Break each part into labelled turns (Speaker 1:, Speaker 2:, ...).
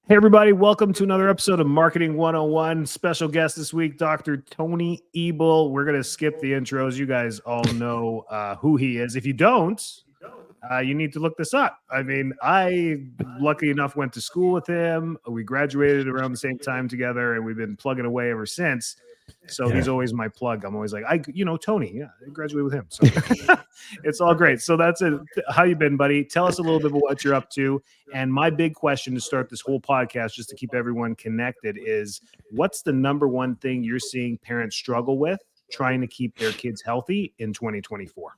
Speaker 1: Hey, everybody. Welcome to another episode of Marketing 101. Special guest this week, Dr. Tony Ebel. We're going to skip the intros. You guys all know who he is. If you don't, you need to look this up. I mean, I, lucky enough, went to school with him. We graduated around the same time together, and we've been plugging away ever since. So he's always my plug. I'm always like, Tony, I graduated with him. So it's all great. So that's it. How you been, buddy? Tell us a little bit about what you're up to. And my big question to start this whole podcast, just to keep everyone connected, is what's the number one thing you're seeing parents struggle with trying to keep their kids healthy in 2024?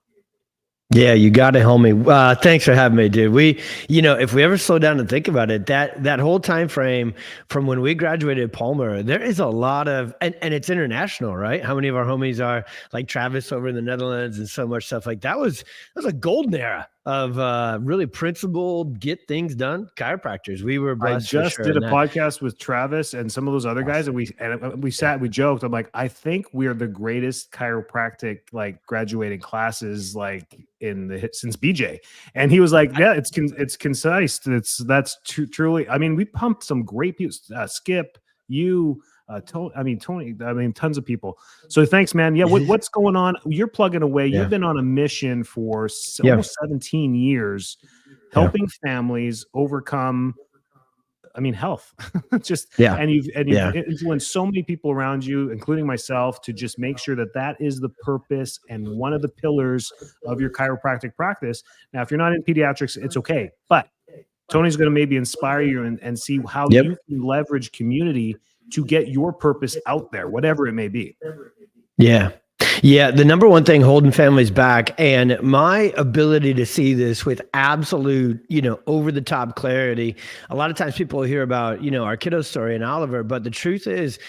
Speaker 2: Yeah, you got it, homie. Thanks for having me, dude. If we ever slow down and think about it, that whole time frame from when we graduated Palmer, there is a lot of, and it's international, right? How many of our homies are like Travis over in the Netherlands and so much stuff like that was a golden era of really principled, get things done chiropractors. We were blessed.
Speaker 1: I just did a podcast with Travis and some of those other guys, and we joked. I'm like, I think we're the greatest chiropractic like graduating classes like since BJ. And he was like, yeah, it's concise. That's truly. I mean, we pumped some great people. Skip, you. Tony, tons of people. So thanks, man. Yeah. What's going on? You're plugging away. You've been on a mission for almost 17 years, helping families overcome, health. And you've influenced so many people around you, including myself, to just make sure that is the purpose and one of the pillars of your chiropractic practice. Now, if you're not in pediatrics, it's okay. But Tony's going to maybe inspire you and see how you can leverage community to get your purpose out there, whatever it may be.
Speaker 2: Yeah. The number one thing holding families back, and my ability to see this with absolute, over the top clarity. A lot of times people hear about, our kiddo story and Oliver, but the truth is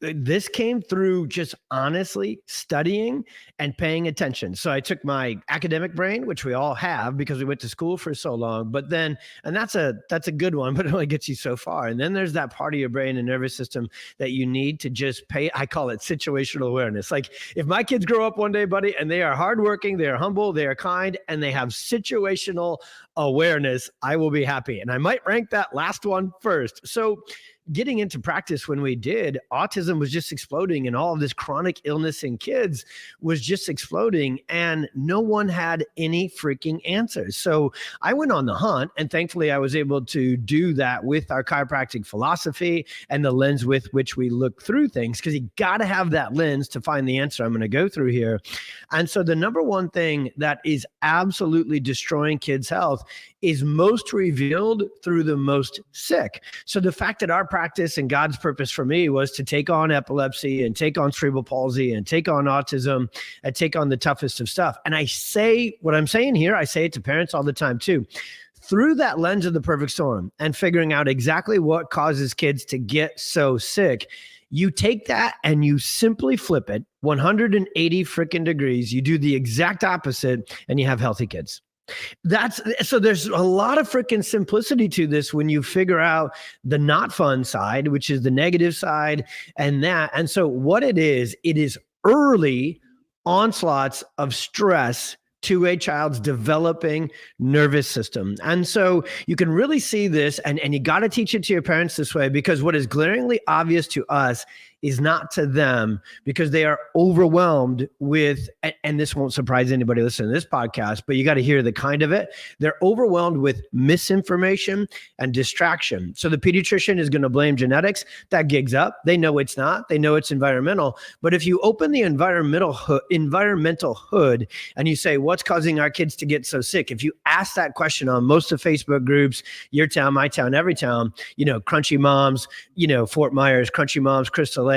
Speaker 2: this came through just honestly studying and paying attention. So I took my academic brain, which we all have because we went to school for so long, but then, and that's a good one, but it only gets you so far. And then there's that part of your brain and nervous system that you need to just pay. I call it situational awareness. Like, if my kids grow up one day, buddy, and they are hardworking, they are humble, they are kind, and they have situational awareness, I will be happy. And I might rank that last one first. So getting into practice when we did, autism was just exploding and all of this chronic illness in kids was just exploding and no one had any freaking answers. So I went on the hunt, and thankfully I was able to do that with our chiropractic philosophy and the lens with which we look through things, because you got to have that lens to find the answer I'm going to go through here. And so the number one thing that is absolutely destroying kids' health is most revealed through the most sick. So the fact that our practice and God's purpose for me was to take on epilepsy and take on cerebral palsy and take on autism and take on the toughest of stuff. And I say what I'm saying here, I say it to parents all the time too. Through that lens of the perfect storm and figuring out exactly what causes kids to get so sick, you take that and you simply flip it 180 freaking degrees. You do the exact opposite and you have healthy kids. So there's a lot of freaking simplicity to this when you figure out the not fun side, which is the negative side and that. And so what it is early onslaughts of stress to a child's developing nervous system. And so you can really see this, and you got to teach it to your parents this way, because what is glaringly obvious to us is not to them, because they are overwhelmed with, and this won't surprise anybody listening to this podcast, but you got to hear the kind of it. They're overwhelmed with misinformation and distraction. So the pediatrician is going to blame genetics. That gigs up. They know it's not. They know it's environmental. But if you open the environmental hood and you say, what's causing our kids to get so sick? If you ask that question on most of Facebook groups, your town, my town, every town, Crunchy Moms, Fort Myers, Crunchy Moms, Crystal Lake,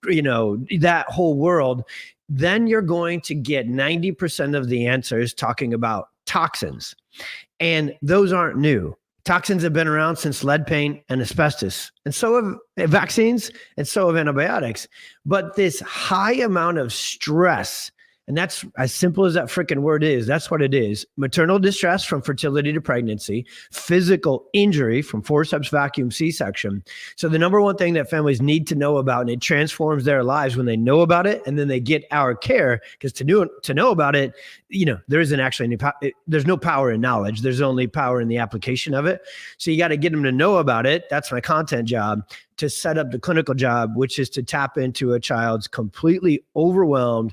Speaker 2: that whole world, then you're going to get 90% of the answers talking about toxins. And those aren't new. Toxins have been around since lead paint and asbestos, and so have vaccines, and so have antibiotics. But this high amount of stress And that's as simple as that freaking word is. That's what it is. Maternal distress from fertility to pregnancy, physical injury from forceps vacuum C-section. So the number one thing that families need to know about, and it transforms their lives when they know about it, and then they get our care, because to know about it, there isn't actually any there's no power in knowledge. There's only power in the application of it. So you got to get them to know about it. That's my content job. To set up the clinical job, which is to tap into a child's completely overwhelmed,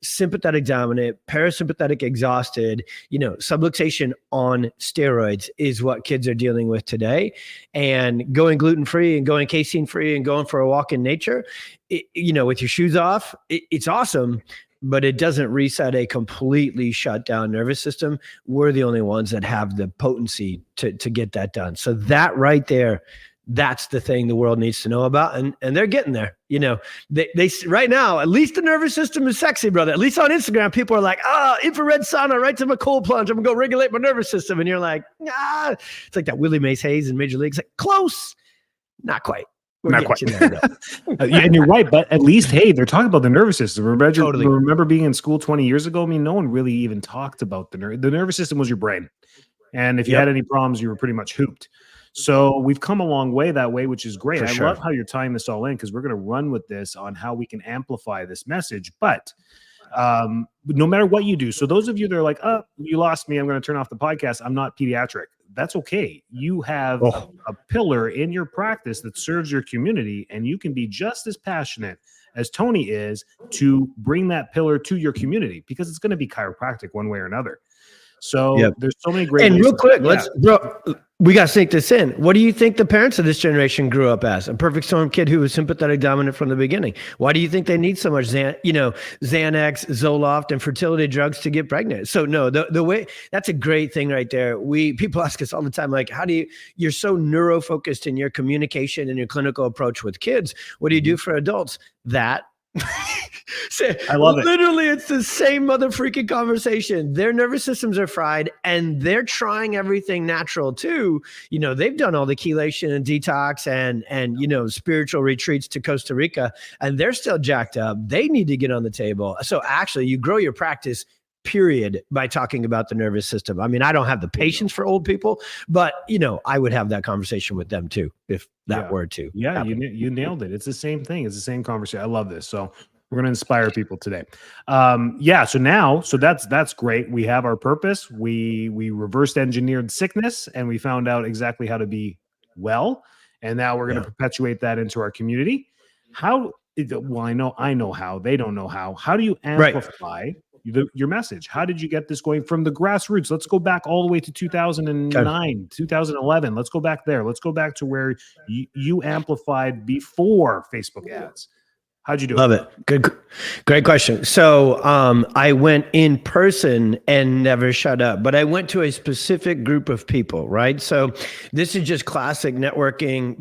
Speaker 2: sympathetic dominant, parasympathetic exhausted, subluxation on steroids is what kids are dealing with today. And going gluten-free and going casein-free and going for a walk in nature, with your shoes off, it's awesome, but it doesn't reset a completely shut down nervous system. We're the only ones that have the potency to get that done. So that right there, that's the thing the world needs to know about. And they're getting there. They right now, at least the nervous system is sexy, brother. At least on Instagram, people are like, infrared sauna right to my cold plunge. I'm gonna go regulate my nervous system. And you're like, it's like that Willie Mays Hayes in Major League. It's like, close, not quite.
Speaker 1: Not quite. There, yeah, and you're right, but at least, hey, they're talking about the nervous system. Remember being in school 20 years ago? I mean, no one really even talked about the nervous system was your brain. And if you had any problems, you were pretty much hooped. So we've come a long way that way, which is great. I love how you're tying this all in, because we're going to run with this on how we can amplify this message. But no matter what you do, so those of you that are like, you lost me, I'm going to turn off the podcast, I'm not pediatric. That's okay. You have a pillar in your practice that serves your community, and you can be just as passionate as Tony is to bring that pillar to your community, because it's going to be chiropractic one way or another. So there's so many great.
Speaker 2: And real quick, we got to sink this in. What do you think the parents of this generation grew up as? A perfect storm kid who was sympathetic dominant from the beginning. Why do you think they need so much Xanax, Zoloft, and fertility drugs to get pregnant? So no, the way, that's a great thing right there. People ask us all the time, like, you're so neuro focused in your communication and your clinical approach with kids. What do you do for adults? That.
Speaker 1: I love it.
Speaker 2: Literally, it's the same mother freaking conversation. Their nervous systems are fried, and they're trying everything natural too. They've done all the chelation and detox and spiritual retreats to Costa Rica, and they're still jacked up. They need to get on the table. So actually, you grow your practice, period, by talking about the nervous system. I mean, I don't have the patience for old people, but I would have that conversation with them too, if that were to.
Speaker 1: Yeah, you nailed it. It's the same thing. It's the same conversation. I love this. So we're going to inspire people today. So that's great. We have our purpose. We reversed engineered sickness, and we found out exactly how to be well. And now we're going to perpetuate that into our community. How? Well, I know how. They don't know how. How do you amplify your message? How did you get this going from the grassroots? Let's go back all the way to 2009, 2011. Let's go back there. Let's go back to where you amplified before Facebook ads. How'd you do
Speaker 2: Love it? Great question. So I went in person and never shut up, but I went to a specific group of people, right? So this is just classic networking,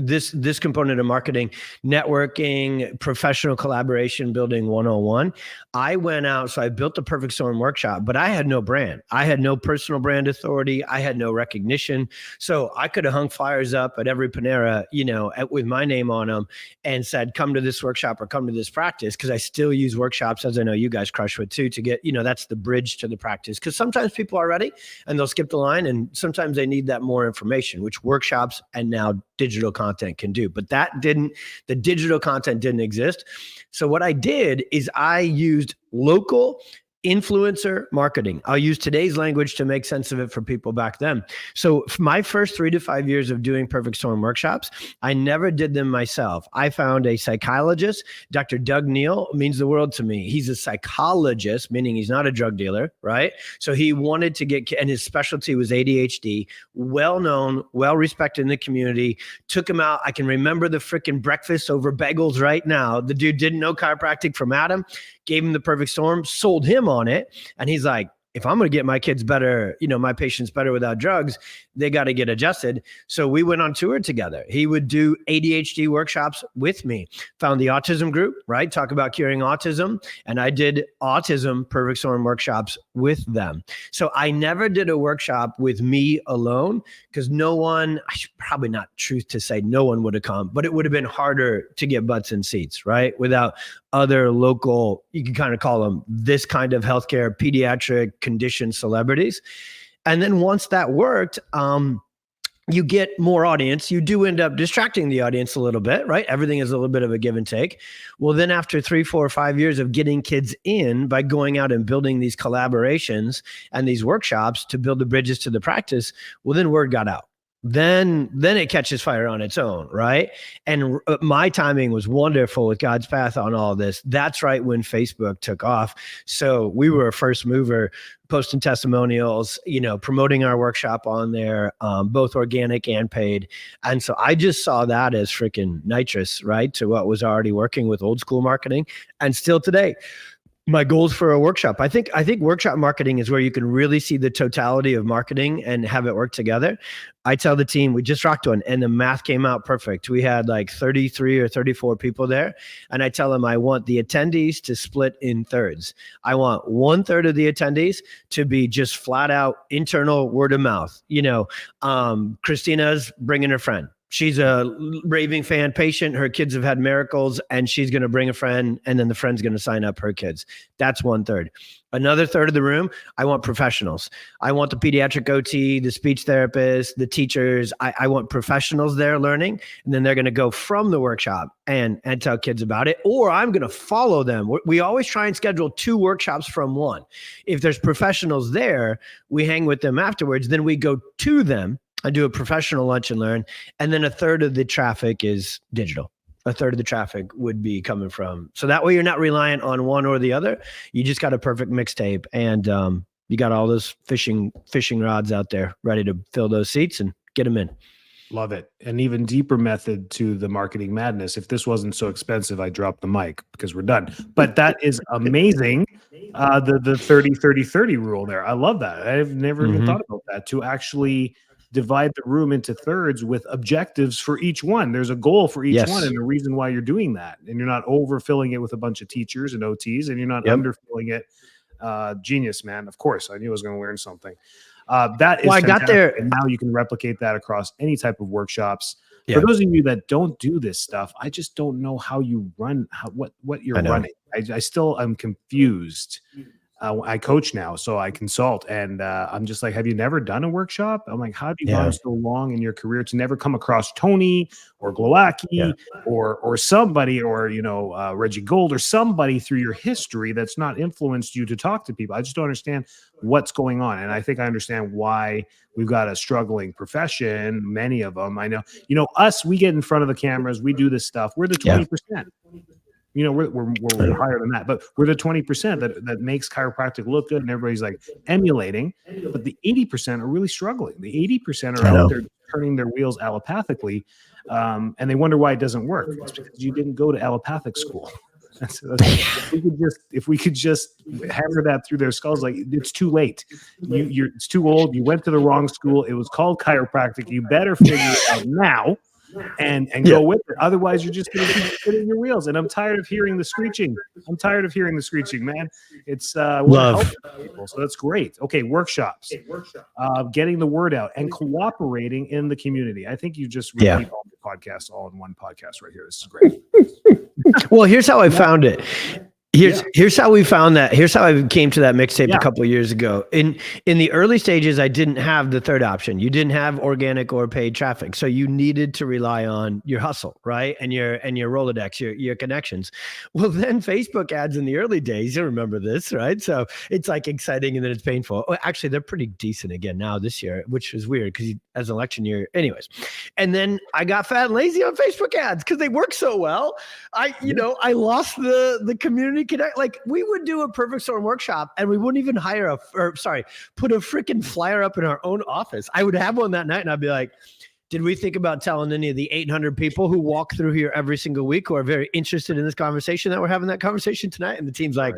Speaker 2: this component of marketing, networking, professional collaboration, building 101. I went out, so I built the Perfect Storm workshop, but I had no brand. I had no personal brand authority. I had no recognition. So I could have hung flyers up at every Panera, with my name on them and said, come to this workshop or come to this practice, because I still use workshops, as I know you guys crush with too, to get, that's the bridge to the practice. Because sometimes people are ready and they'll skip the line, and sometimes they need that more information, which workshops and now digital content can do. But the digital content didn't exist. So what I did is I used local influencer marketing. I'll use today's language to make sense of it for people back then. So my first 3 to 5 years of doing Perfect Storm workshops, I never did them myself. I found a psychologist. Dr. Doug Neal means the world to me. He's a psychologist, meaning he's not a drug dealer, right? So he wanted to get, and his specialty was ADHD, well-known, well-respected in the community, took him out. I can remember the freaking breakfast over bagels right now. The dude didn't know chiropractic from Adam, gave him the Perfect Storm, sold him on it. And he's like, if I'm going to get my kids better, my patients better without drugs, they got to get adjusted. So we went on tour together. He would do ADHD workshops with me, found the autism group, right? Talk about curing autism. And I did autism Perfect Storm workshops with them. So I never did a workshop with me alone, because probably not truth to say, no one would have come, but it would have been harder to get butts in seats, right? Without other local, you can kind of call them this kind of healthcare pediatric condition celebrities. And then once that worked, you get more audience. You do end up distracting the audience a little bit, right? Everything is a little bit of a give and take. Well, then after 3, 4, 5 years of getting kids in by going out and building these collaborations and these workshops to build the bridges to the practice, well, then word got out. Then it catches fire on its own, right? And my timing was wonderful with God's path on all this. That's right when Facebook took off. So we were a first mover, posting testimonials, promoting our workshop on there, both organic and paid. And so I just saw that as freaking nitrous, right, to what was already working with old school marketing. And still today, my goals for a workshop. I think workshop marketing is where you can really see the totality of marketing and have it work together. I tell the team, we just rocked one and the math came out perfect. We had like 33 or 34 people there. And I tell them, I want the attendees to split in thirds. I want 1/3 of the attendees to be just flat out internal word of mouth. Christina's bringing her friend. She's a raving fan patient. Her kids have had miracles and she's going to bring a friend and then the friend's going to sign up her kids. That's 1/3. Another third of the room, I want professionals. I want the pediatric OT, the speech therapist, the teachers. I want professionals there learning. And then they're going to go from the workshop and tell kids about it. Or I'm going to follow them. We always try and schedule 2 workshops from one. If there's professionals there, we hang with them afterwards. Then we go to them. I do a professional lunch and learn. And then 1/3 of the traffic is digital. 1/3 of the traffic would be coming from. So that way you're not reliant on one or the other. You just got a perfect mixtape and you got all those fishing rods out there ready to fill those seats and get them in.
Speaker 1: Love it. An even deeper method to the marketing madness. If this wasn't so expensive, I'd drop the mic because we're done. But that is amazing. The 30-30-30 rule there. I love that. I've never even thought about that, to actually divide the room into thirds with objectives for each one. There's a goal for each one and a reason why you're doing that. And you're not overfilling it with a bunch of teachers and OTs, and you're not underfilling it. Genius, man. Of course, I knew I was going to learn something. That is fantastic. I got there. And now you can replicate that across any type of workshops. For those of you that don't do this stuff, I just don't know how you run, what you're running. I still am confused. I coach now, so I consult, and I'm just like, have you never done a workshop? I'm like, how have you gone so long in your career to never come across Tony or Glowacki or somebody, or Reggie Gold or somebody through your history that's not influenced you to talk to people? I just don't understand what's going on, and I think I understand why we've got a struggling profession. Many of them, I know. Us, we get in front of the cameras, we do this stuff. We're the 20%. We're higher than that, but we're the 20% that makes chiropractic look good, and everybody's like emulating. But the 80% are really struggling. The 80% are out there turning their wheels allopathically, and they wonder why it doesn't work. It's because you didn't go to allopathic school. If we could just hammer that through their skulls, like, it's too late. It's too old. You went to the wrong school. It was called chiropractic. You better figure it out now. And go with it. Otherwise, you're just going to keep spinning your wheels. And I'm tired of hearing the screeching. Man. It's love. People, so that's great. Okay, workshops. Getting the word out and cooperating in the community. I think you just repeat all the podcasts all in one podcast right here. This is great.
Speaker 2: Well, here's how I found it. Here's how we found that. Here's how I came to that mixtape a couple of years ago. In the early stages, I didn't have the third option. You didn't have organic or paid traffic, so you needed to rely on your hustle, right? And your Rolodex, your connections. Well, then Facebook ads in the early days, you remember this, right? So it's like exciting and then it's painful. Oh, actually, they're pretty decent again now this year, which is weird because as an election year, anyways. And then I got fat and lazy on Facebook ads because they work so well. I lost the community connect. Like, we would do a perfect storm workshop and we wouldn't even put a freaking flyer up in our own office. I would have one that night and I'd be like, did we think about telling any of the 800 people who walk through here every single week who are very interested in this conversation that we're having that conversation tonight? And the team's like,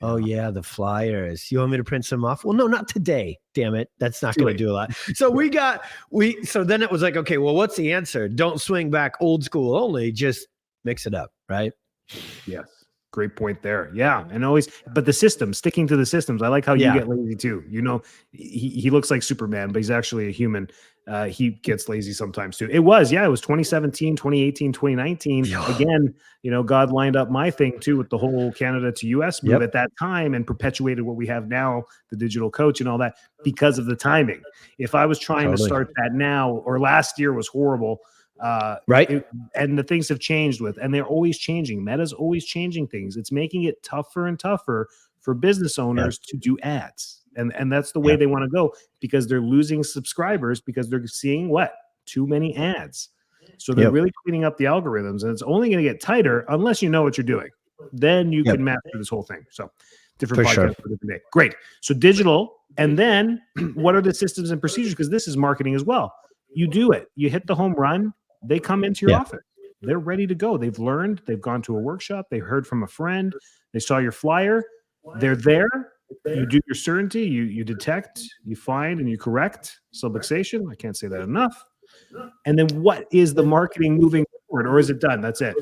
Speaker 2: oh yeah, the flyers. You want me to print some off? Well, no, not today. Damn it. That's not going to do a lot. So so then it was like, okay, well, what's the answer? Don't swing back old school only, just mix it up. Right.
Speaker 1: Yes. Great point there. Yeah. And always, but the systems, sticking to the systems. I like how you get lazy too. You know, he looks like Superman, but he's actually a human. He gets lazy sometimes too. It was 2017, 2018, 2019. Again, you know, God lined up my thing too with the whole Canada to US move at that time and perpetuated what we have now, the digital coach and all that, because of the timing. If I was trying to start that now, or last year was horrible, and the things have changed and they're always changing. Meta's always changing things. It's making it tougher and tougher for business owners to do ads. And that's the way they want to go, because they're losing subscribers because they're seeing too many ads. So they're really cleaning up the algorithms, and it's only going to get tighter unless you know what you're doing. Then you can master this whole thing. So different podcasts for a different day. Great. So digital. And then what are the systems and procedures? Because this is marketing as well. You do it. You hit the home run. They come into your office. They're ready to go. They've learned. They've gone to a workshop. They heard from a friend. They saw your flyer. They're there. You do your certainty. You detect, you find, and you correct subluxation. I can't say that enough. And then what is the marketing moving forward, or is it done? That's it.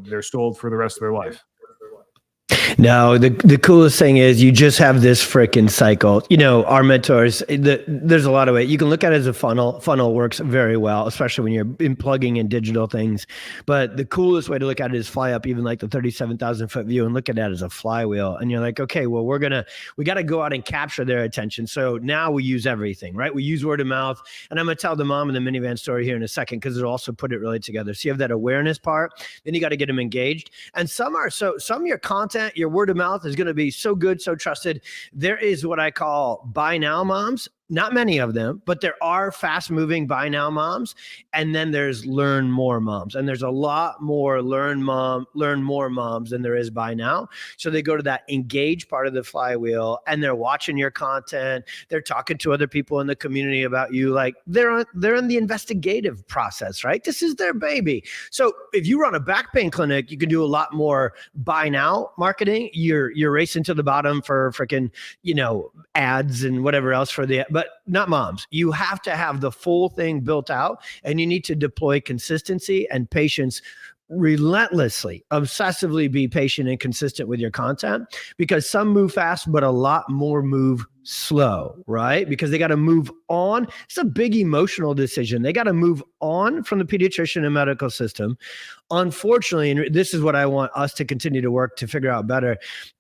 Speaker 1: They're sold for the rest of their life.
Speaker 2: No, the coolest thing is you just have this freaking cycle. You know, our mentors, there's a lot of it. You can look at it as a funnel. Funnel works very well, especially when you're plugging in digital things. But the coolest way to look at it is fly up even like the 37,000 foot view and look at that as a flywheel. And you're like, okay, well, we got to go out and capture their attention. So now we use everything, right? We use word of mouth. And I'm going to tell the mom in the minivan story here in a second, because it'll also put it really together. So you have that awareness part, then you got to get them engaged. And some of your content, your word of mouth is going to be so good, so trusted. There is what I call buy now moms. Not many of them, but there are fast moving buy now moms. And then there's learn more moms. And there's a lot more learn more moms than there is buy now. So they go to that engage part of the flywheel and they're watching your content. They're talking to other people in the community about you. Like they're in the investigative process, right? This is their baby. So if you run a back pain clinic, you can do a lot more buy now marketing. You're racing to the bottom for freaking, ads and whatever else but not moms. You have to have the full thing built out, and you need to deploy consistency and patience relentlessly, obsessively be patient and consistent with your content, because some move fast, but a lot more move slow, right? Because they got to move on. It's a big emotional decision. They got to move on from the pediatrician and medical system. Unfortunately, and this is what I want us to continue to work to figure out better,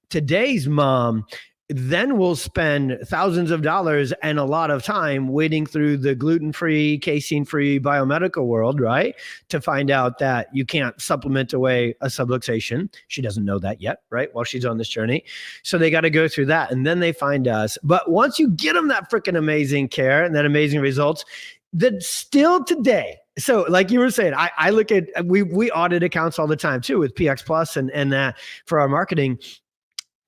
Speaker 2: today's mom then we'll spend thousands of dollars and a lot of time wading through the gluten-free, casein-free biomedical world, right? To find out that you can't supplement away a subluxation. She doesn't know that yet, right? While she's on this journey. So they got to go through that, and then they find us. But once you get them that freaking amazing care and that amazing results, that still today, so like you were saying, I look at, we audit accounts all the time too with PX Plus and that for our marketing.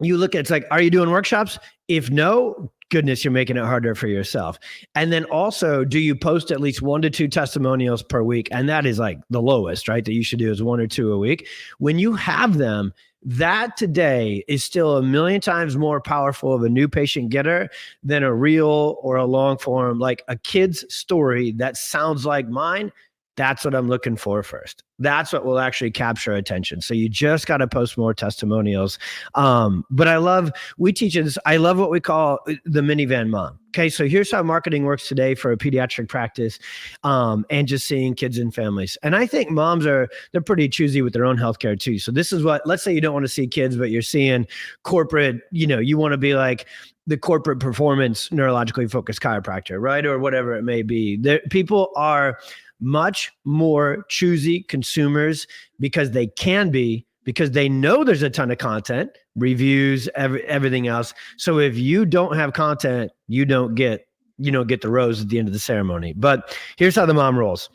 Speaker 2: You look at, it's like, are you doing workshops? If no, goodness, you're making it harder for yourself. And then also, do you post at least 1 to 2 testimonials per week? And that is like the lowest, right? That you should do is 1 or 2 a week. When you have them, that today is still 1,000,000 times more powerful of a new patient getter than a reel or a long form, like a kid's story that sounds like mine. That's what I'm looking for first. That's what will actually capture attention. So you just got to post more testimonials. But we teach this. I love what we call the minivan mom. Okay. So here's how marketing works today for a pediatric practice, and just seeing kids and families. And I think moms they're pretty choosy with their own healthcare too. So this is what, let's say you don't want to see kids, but you're seeing corporate, you want to be like the corporate performance neurologically focused chiropractor, right? Or whatever it may be. People are much more choosy consumers because they know there's a ton of content, reviews, everything else. So if you don't have content, you don't get the rose at the end of the ceremony. But here's how the mom rolls.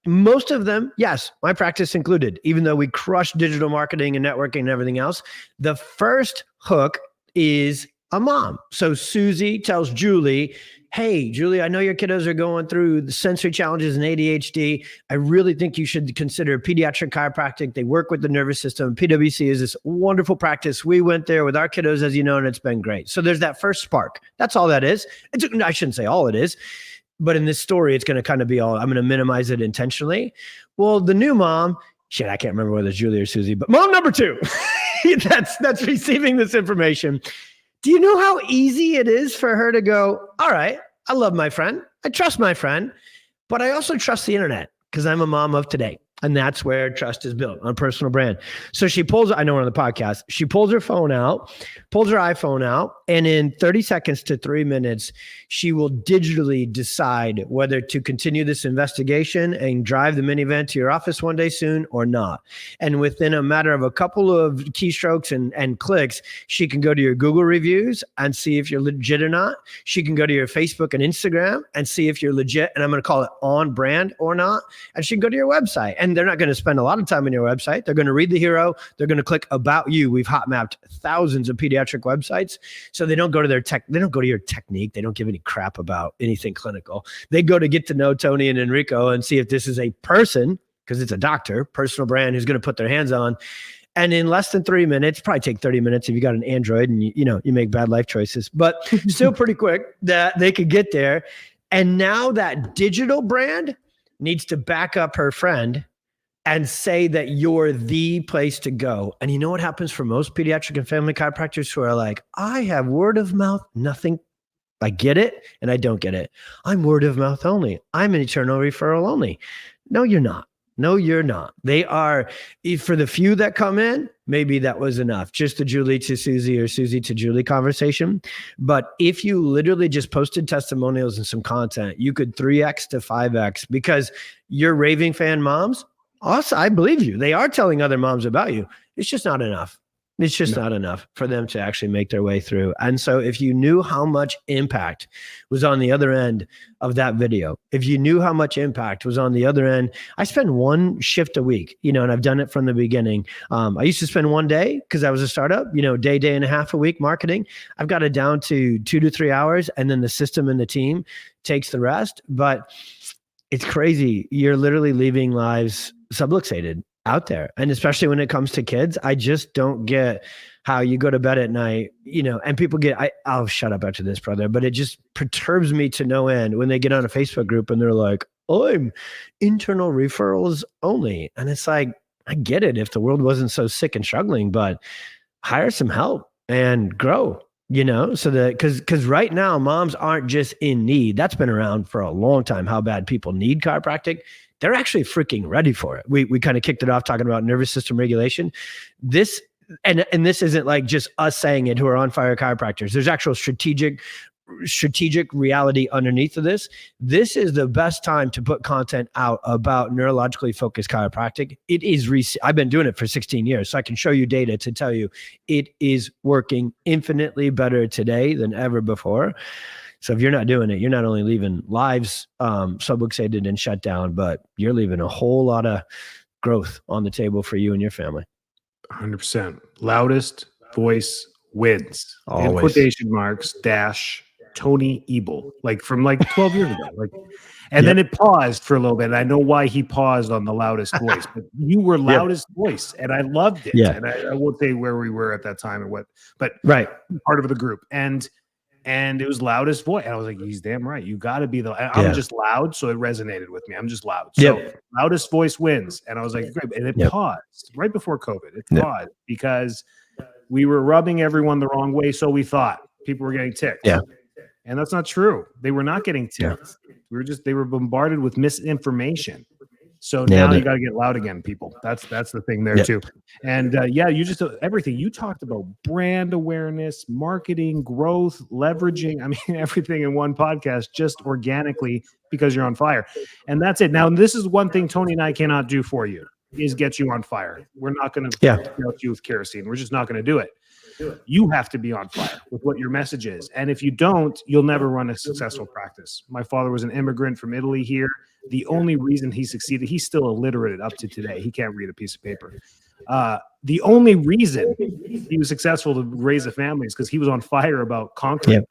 Speaker 2: Most of them, yes, my practice included, even though we crush digital marketing and networking and everything else, the first hook is a mom. So Susie tells Julie, hey, Julie, I know your kiddos are going through the sensory challenges and ADHD. I really think you should consider pediatric chiropractic. They work with the nervous system. PWC is this wonderful practice. We went there with our kiddos, as you know, and it's been great. So there's that first spark. That's all that is. I shouldn't say all it is, but in this story, it's going to kind of be all, I'm going to minimize it intentionally. Well, the new mom, shit, I can't remember whether it's Julie or Susie, but mom number 2, that's receiving this information. Do you know how easy it is for her to go, all right, I love my friend. I trust my friend, but I also trust the internet because I'm a mom of today. And that's where trust is built on personal brand. So she pulls, I know we're on the podcast, she pulls her phone out, pulls her iPhone out, and in 30 seconds to 3 minutes, she will digitally decide whether to continue this investigation and drive the minivan to your office one day soon or not. And within a matter of a couple of keystrokes and clicks, she can go to your Google reviews and see if you're legit or not. She can go to your Facebook and Instagram and see if you're legit, and I'm going to call it on brand or not. And she can go to your website. And they're not going to spend a lot of time on your website. They're going to read the hero. They're going to click about you. We've hot mapped thousands of pediatric websites. So they don't go to their tech. They don't go to your technique. They don't give any crap about anything clinical. They go to get to know Tony and Enrico and see if this is a person, because it's a doctor, personal brand who's going to put their hands on. And in less than 3 minutes, probably take 30 minutes if you got an Android and you make bad life choices, but still pretty quick that they could get there. And now that digital brand needs to back up her friend and say that you're the place to go. And you know what happens for most pediatric and family chiropractors who are like, I have word of mouth, nothing. I get it and I don't get it. I'm word of mouth only. I'm an eternal referral only. No, you're not. No, you're not. They are, for the few that come in, maybe that was enough. Just the Julie to Susie or Susie to Julie conversation. But if you literally just posted testimonials and some content, you could 3x to 5x, because your raving fan moms, also, I believe you. They are telling other moms about you. It's just not enough. It's just not enough for them to actually make their way through. And so if you knew how much impact was on the other end of that video, if you knew how much impact was on the other end, I spend 1 shift a week, and I've done it from the beginning. I used to spend 1 day because I was a startup, day and a half a week marketing. I've got it down to 2 to 3 hours, and then the system and the team takes the rest. But it's crazy. You're literally leaving lives subluxated out there. And especially when it comes to kids, I just don't get how you go to bed at night, and people I'll shut up after this, brother, but it just perturbs me to no end when they get on a Facebook group and they're like, I'm internal referrals only. And it's like, I get it if the world wasn't so sick and struggling, but hire some help and grow. So that, because right now moms aren't just in need. That's been around for a long time, how bad people need chiropractic. They're actually freaking ready for it. We kind of kicked it off talking about nervous system regulation. This, and this isn't like just us saying it who are on fire chiropractors. There's actual strategic reality underneath of this. This is the best time to put content out about neurologically focused chiropractic. It is, I've been doing it for 16 years, so I can show you data to tell you it is working infinitely better today than ever before. So if you're not doing it, you're not only leaving lives subluxated and shut down, but you're leaving a whole lot of growth on the table for you and your family.
Speaker 1: 100%. Loudest voice wins.
Speaker 2: Always.
Speaker 1: In quotation marks, Tony Ebel, from 12 years ago. And then it paused for a little bit. And I know why he paused on the loudest voice, but you were loudest voice, and I loved it.
Speaker 2: Yeah.
Speaker 1: And I won't say where we were at that time or what, but
Speaker 2: right,
Speaker 1: part of the group. And it was loudest voice. And I was like, he's damn right. You got to be I'm just loud. So it resonated with me. I'm just loud. So loudest voice wins. And I was like, great. And it paused right before COVID. It paused because we were rubbing everyone the wrong way. So we thought people were getting ticked.
Speaker 2: Yeah.
Speaker 1: And that's not true. They were not getting ticked. They were bombarded with misinformation. So now you got to get loud again, people. That's the thing there too. And you just everything you talked about: brand awareness, marketing, growth, leveraging. I mean, everything in one podcast, just organically because you're on fire. And that's it. Now, this is one thing Tony and I cannot do for you: is get you on fire. We're not going to melt you with kerosene. We're just not going to do it. You have to be on fire with what your message is. And if you don't, you'll never run a successful practice. My father was an immigrant from Italy here. The only reason he succeeded, he's still illiterate up to today. He can't read a piece of paper. The only reason he was successful to raise a family is because he was on fire about concrete.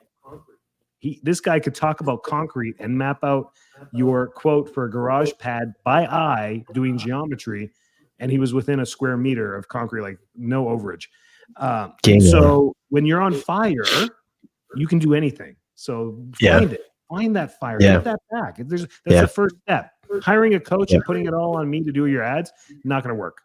Speaker 1: This guy could talk about concrete and map out your quote for a garage pad by eye doing geometry. And he was within a square meter of concrete, no overage. So when you're on fire, you can do anything. So find that fire, get that back. That's the first step. hiring a coach
Speaker 2: Yeah.
Speaker 1: and putting it all on me to do your ads, not going to work.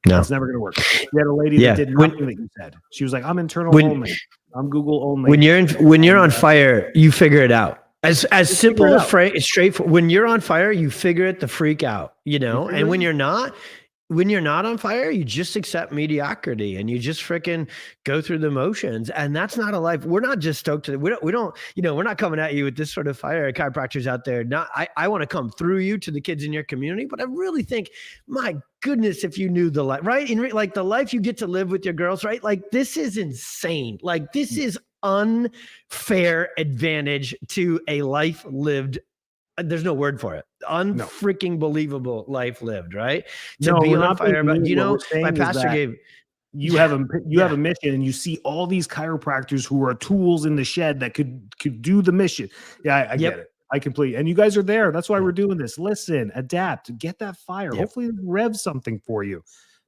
Speaker 2: No.
Speaker 1: It's never going to work. You had a lady that did nothing that you said. She was like, I'm internal only. I'm Google only.
Speaker 2: When you're on fire, you figure it out. As simple as straightforward. When you're on fire, you figure it the freak out, and when you're not on fire, you just accept mediocrity and you just freaking go through the motions. And that's not a life. We're not just stoked we don't, we're not coming at you with this sort of fire. Chiropractors out there. I want to come through you to the kids in your community, but I really think, my goodness, if you knew the life, right? Like the life you get to live with your girls, right? Like this is insane. Like this is unfair advantage to a life lived. There's no word for it. Unfreaking believable life lived, right? To be on fire. But my pastor gave.
Speaker 1: You have a mission, and you see all these chiropractors who are tools in the shed that could do the mission. Yeah, I get it. I completely. And you guys are there. That's why we're doing this. Listen, adapt, get that fire. Hopefully, it revs something for you.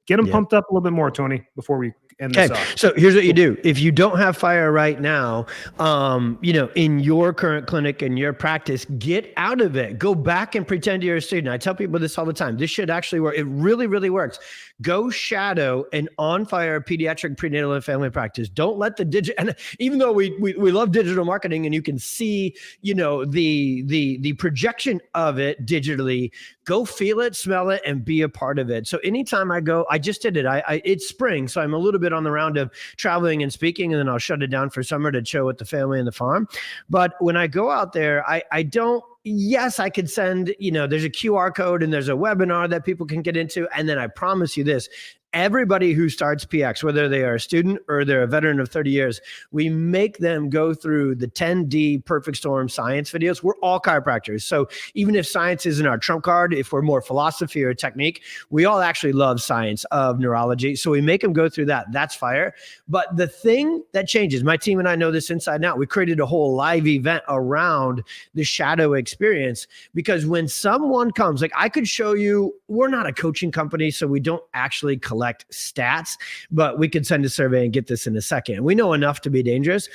Speaker 1: Get them pumped up a little bit more, Tony, before we end this off.
Speaker 2: So here's what you do. If you don't have fire right now, in your current clinic, in your practice, get out of it. Go back and pretend you're a student. I tell people this all the time. This should actually work. It really, really works. Go shadow an on-fire pediatric prenatal and family practice. Don't let the digital, and even though we love digital marketing and you can see, the projection of it digitally, go feel it, smell it, and be a part of it. So anytime I go, I just did it. It's spring, so I'm a little bit on the round of traveling and speaking, and then I'll shut it down for summer to chill with the family and the farm. But when I go out there, I don't. Yes, I could send, there's a QR code and there's a webinar that people can get into. And then I promise you this, everybody who starts PX, whether they are a student or they're a veteran of 30 years, we make them go through the 10D Perfect Storm science videos. We're all chiropractors. So even if science isn't our trump card, if we're more philosophy or technique, we all actually love science of neurology. So we make them go through that. That's fire. But the thing that changes, my team and I know this inside and out, we created a whole live event around the shadow experience, because when someone comes, like I could show you, we're not a coaching company, so we don't actually collect stats, but we could send a survey and get this in a second. We know enough to be dangerous.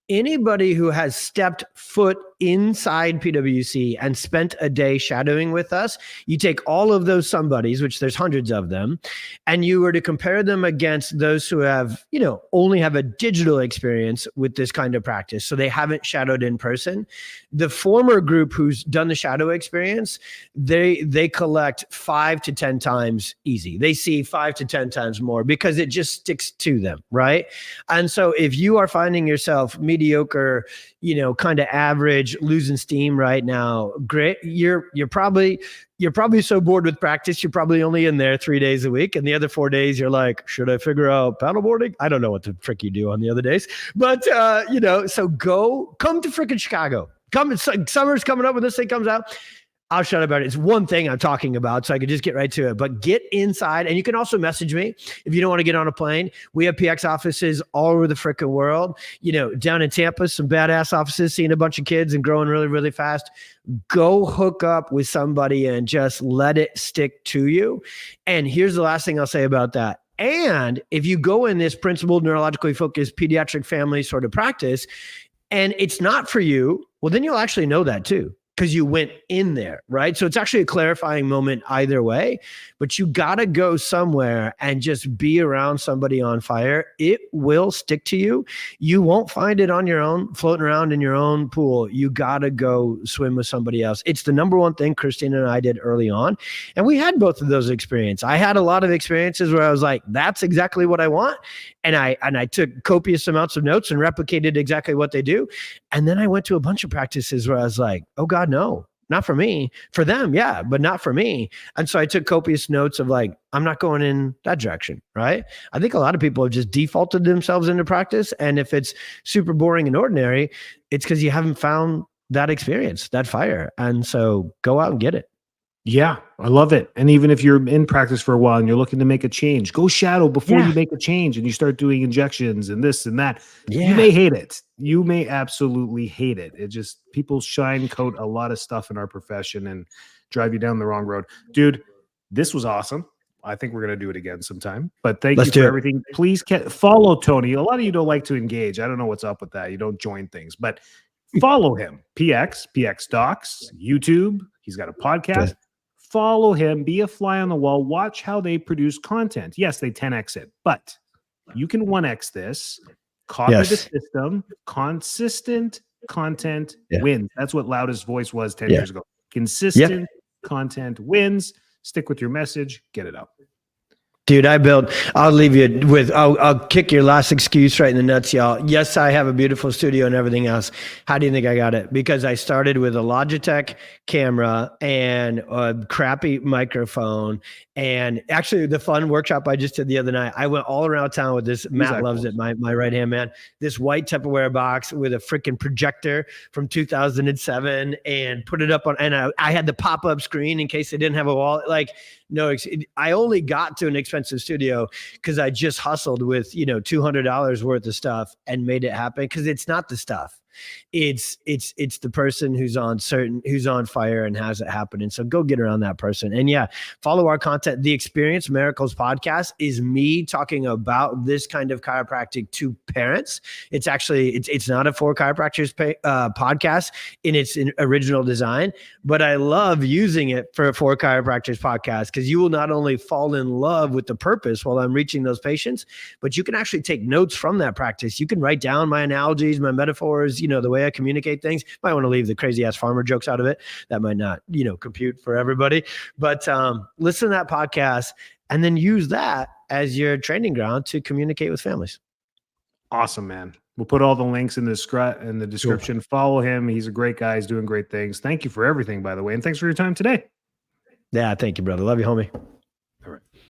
Speaker 2: Anybody who has stepped foot inside PwC and spent a day shadowing with us, you take all of those somebodies, which there's hundreds of them, and you were to compare them against those who have, only have a digital experience with this kind of practice. So they haven't shadowed in person. The former group who's done the shadow experience, they collect 5 to 10 times easy. They see 5 to 10 times more because it just sticks to them, right? And so if you are finding yourself mediocre, kind of average, losing steam right now, great. You're probably so bored with practice. You're probably only in there 3 days a week. And the other 4 days you're like, should I figure out paddleboarding? I don't know what the frick you do on the other days, but so come to frickin' Chicago. Summer's coming up when this thing comes out. I'll shut about it. It's one thing I'm talking about, so I could just get right to it. But get inside, and you can also message me if you don't want to get on a plane. We have PX offices all over the frickin' world. Down in Tampa, some badass offices, seeing a bunch of kids and growing really, really fast. Go hook up with somebody and just let it stick to you. And here's the last thing I'll say about that. And if you go in this principled, neurologically focused pediatric family sort of practice, and it's not for you, well, then you'll actually know that too, because you went in there, right? So it's actually a clarifying moment either way, but you got to go somewhere and just be around somebody on fire. It will stick to you. You won't find it on your own, floating around in your own pool. You got to go swim with somebody else. It's the number one thing Christina and I did early on. And we had both of those experiences. I had a lot of experiences where I was like, that's exactly what I want. And I took copious amounts of notes and replicated exactly what they do. And then I went to a bunch of practices where I was like, oh God, no, not for me. For them, yeah, but not for me. And so I took copious notes of like, I'm not going in that direction, right? I think a lot of people have just defaulted themselves into practice. And if it's super boring and ordinary, it's because you haven't found that experience, that fire. And so go out and get it.
Speaker 1: Yeah, I love it. And even if you're in practice for a while and you're looking to make a change, go shadow before you make a change and you start doing injections and this and that. Yeah. You may hate it. You may absolutely hate it. It just, people shine coat a lot of stuff in our profession and drive you down the wrong road. Dude, this was awesome. I think we're going to do it again sometime, but thank you for everything. Please follow Tony. A lot of you don't like to engage. I don't know what's up with that. You don't join things, but follow him. PX Docs, YouTube. He's got a podcast. follow him, be a fly on the wall, watch how they produce content. Yes, they 10x it, but you can 1x this. Copy the system. Consistent content wins. That's what Loudest Voice was 10 years ago. Consistent content wins. Stick with your message. Get it out.
Speaker 2: Dude, I'll leave you with, I'll kick your last excuse right in the nuts, y'all. Yes, I have a beautiful studio and everything else. How do you think I got it? Because I started with a Logitech camera and a crappy microphone. And actually the fun workshop I just did the other night, I went all around town with this, Matt loves it, my right-hand man, this white Tupperware box with a freaking projector from 2007 and put it up on, and I had the pop-up screen in case they didn't have a wall. Like, no, I only got to an expensive studio because I just hustled with, $200 worth of stuff and made it happen. Because it's not the stuff. It's the person who's on fire and has it happen. And so go get around that person. And yeah, follow our content. The Experience Miracles podcast is me talking about this kind of chiropractic to parents. It's actually, it's not a for chiropractors podcast in its original design, but I love using it for chiropractors podcast because you will not only fall in love with the purpose while I'm reaching those patients, but you can actually take notes from that practice. You can write down my analogies, my metaphors, the way I communicate things. Might want to leave the crazy ass farmer jokes out of it. That might not, compute for everybody, but listen to that podcast and then use that as your training ground to communicate with families.
Speaker 1: Awesome, man. We'll put all the links in the description. Cool. Follow him. He's a great guy. He's doing great things. Thank you for everything, by the way. And thanks for your time today.
Speaker 2: Yeah. Thank you, brother. Love you, homie.